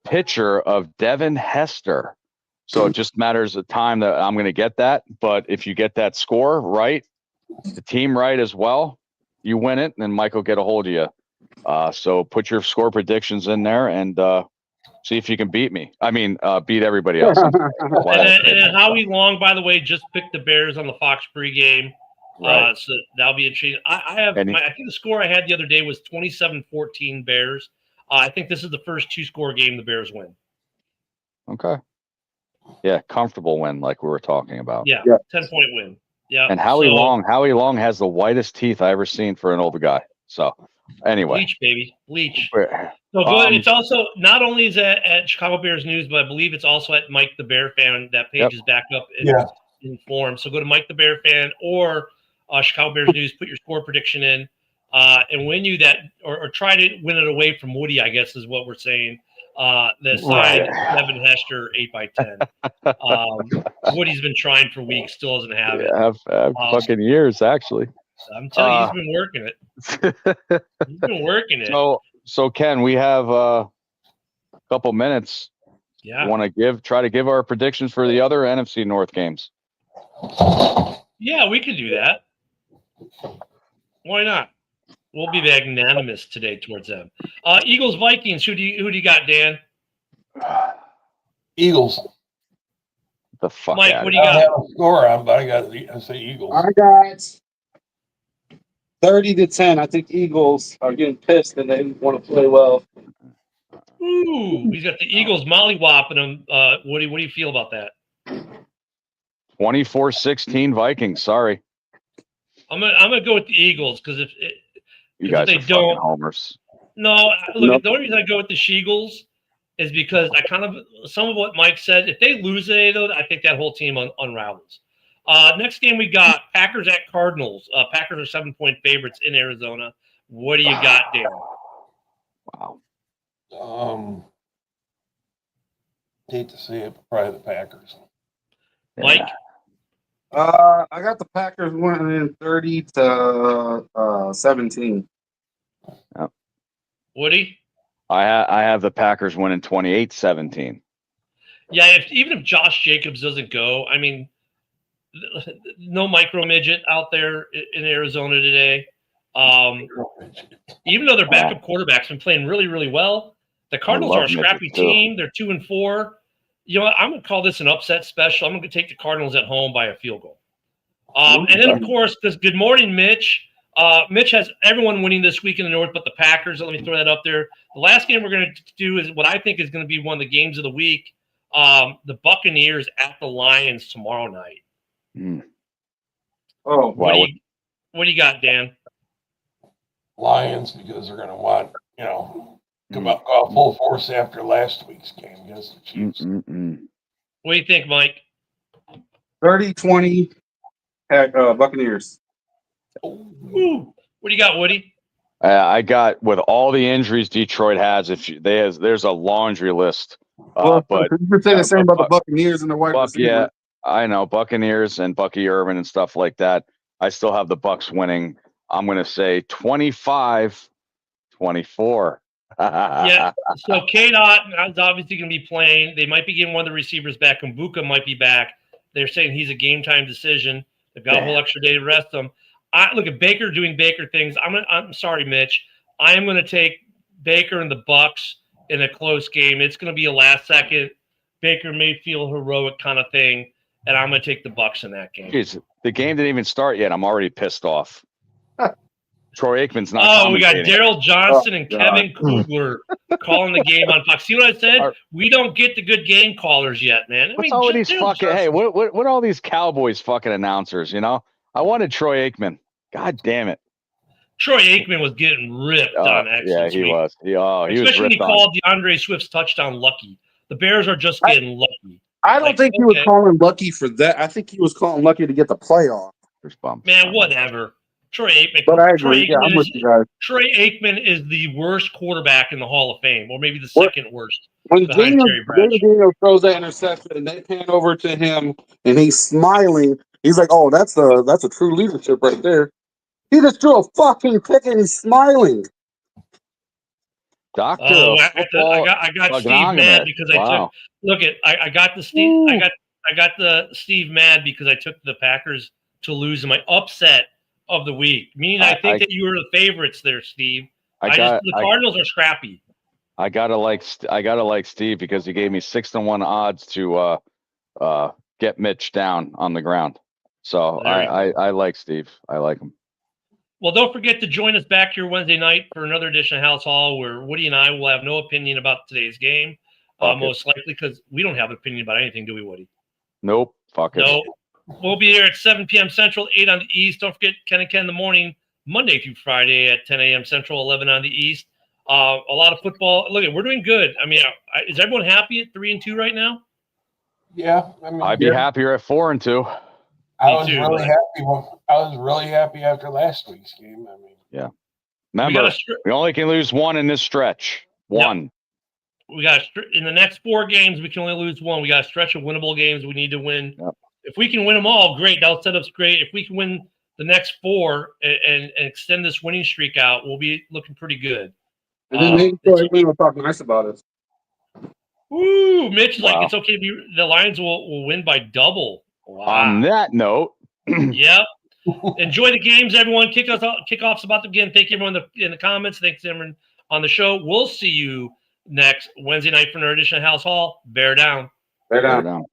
picture of Devin Hester. So it just matters the time that I'm going to get that. But if you get that score right, the team right as well, you win it, and then Mike will get a hold of you. So put your score predictions in there and see if you can beat me. I mean, beat everybody else. And then Howie Long, by the way, just picked the Bears on the Fox pregame. Right. So that'll be interesting. I think the score I had the other day was 27-14 Bears. I think this is the first 2-score game the Bears win. Okay. Yeah, comfortable win like we were talking about. Yeah. 10-point win. Yeah. And Howie Long has the whitest teeth I ever seen for an older guy. So anyway. Bleach, baby. Bleach. So it's also not only is it at Chicago Bears News, but I believe it's also at Mike the Bear Fan. That page is back up in form. So go to Mike the Bear Fan or Chicago Bears News, put your score prediction in, and win you that, or try to win it away from Woody, I guess is what we're saying. The signed Devin Hester 8x10. Woody's been trying for weeks, still doesn't have it. Fucking years, actually. I'm telling you, he's been working it. He's been working it. So Ken, we have a couple minutes. Yeah. You want to try to give our predictions for the other NFC North games? Yeah, we could do that. Why not? We'll be magnanimous today towards them. Eagles, Vikings. Who do you got, Dan? Eagles. The fuck, Mike? What do you I got? don't have a score on, but I say Eagles. I got 30-10. I think Eagles are getting pissed and they want to play well. Ooh, he's got the Eagles molly-whopping him. Woody, what do you feel about that? 24-16 Vikings. Sorry. I'm gonna go with the Eagles because if You guys they are fucking homers. No, look, the only reason I go with the Sheagles is because some of what Mike said, if they lose today, though, I think that whole team unravels. Next game we got Packers at Cardinals. Packers are 7-point favorites in Arizona. What do you got, Dan? Wow. Hate to see it, but probably the Packers. Mike? I got the Packers winning 30-17. Yep. Woody? I have the Packers winning 28-17. Yeah, even if Josh Jacobs doesn't go, I mean, no micro midget out there in Arizona today. Even though their backup quarterback's been playing really, really well, the Cardinals are a scrappy team. They're 2-4. You know what? I'm going to call this an upset special. I'm going to take the Cardinals at home by a field goal. And then, of course, good morning, Mitch. Mitch has everyone winning this week in the North but the Packers. Let me throw that up there. The last game we're going to do is what I think is going to be one of the games of the week. The Buccaneers at the Lions tomorrow night. Oh, what do you got, Dan? Lions, because they're going to want, come up full force after last week's game against the Chiefs. What do you think, Mike? 30-20 Buccaneers. Ooh. What do you got, Woody? I got, with all the injuries Detroit has, there's a laundry list. But you could say the same about the Buccaneers and the wide receiver. Yeah, I know, Buccaneers and Bucky Irvin and stuff like that. I still have the Bucks winning. I'm going to say 25-24. Yeah, so K-Dot is obviously going to be playing. They might be getting one of the receivers back. Mbuka might be back. They're saying he's a game-time decision. They've got a whole extra day to rest him. Look at Baker doing Baker things. I'm sorry, Mitch. I am going to take Baker and the Bucks in a close game. It's going to be a last-second Baker Mayfield heroic kind of thing, and I'm going to take the Bucks in that game. Jeez, the game didn't even start yet. I'm already pissed off. Troy Aikman's not. Oh, we got Daryl Johnson and Kevin Kugler calling the game on Fox. See what I said? We don't get the good game callers yet, man. What's all these fucking? Hey, what all these Cowboys fucking announcers? I wanted Troy Aikman. God damn it. Troy Aikman was getting ripped on X. Yeah, he was. He was especially when he ripped called DeAndre Swift's touchdown lucky. The Bears are just getting lucky. I don't think he was calling lucky for that. I think he was calling lucky to get the playoff. Man, whatever. Troy Aikman. But I agree. I'm with you guys. Troy Aikman is the worst quarterback in the Hall of Fame, or maybe the second worst. When Daniel throws that interception and they pan over to him and he's smiling, he's like, "Oh, that's a true leadership right there." He just threw a fucking pick and he's smiling. Doctor, I got Steve mad because I got the Steve mad because I took the Packers to lose in my upset of the week. Meaning I think that you were the favorites there, Steve. The Cardinals are scrappy. I gotta like Steve because he gave me 6-1 odds to get Mitch down on the ground. So I like Steve. I like him. Well, don't forget to join us back here Wednesday night for another edition of House Hall, where Woody and I will have no opinion about today's game, most likely because we don't have an opinion about anything, do we, Woody? Nope. Fuck it. Nope. We'll be there at 7 p.m. Central, 8 on the East. Don't forget Ken and Ken in the morning, Monday through Friday at 10 a.m. Central, 11 on the East. A lot of football. Look, we're doing good. I mean, is everyone happy at 3-2 right now? Yeah, I mean, I'd be happier at 4-2. I was really happy after last week's game. I mean, yeah. Remember, we only can lose one in this stretch. One. Yep. We got in the next 4 games. We can only lose one. We got a stretch of winnable games. We need to win. Yep. If we can win them all, great. That'll set us great. If we can win the next 4 and extend this winning streak out, we'll be looking pretty good. And then maybe we'll talk nice about us. Woo! Mitch is like, it's okay. The Lions will win by double. Wow. On that note. Yep. Enjoy the games, everyone. Kickoff's about to begin. Thank you, everyone in the comments. Thanks, everyone on the show. We'll see you next Wednesday night for another edition of House Hall. Bear down. Bear down.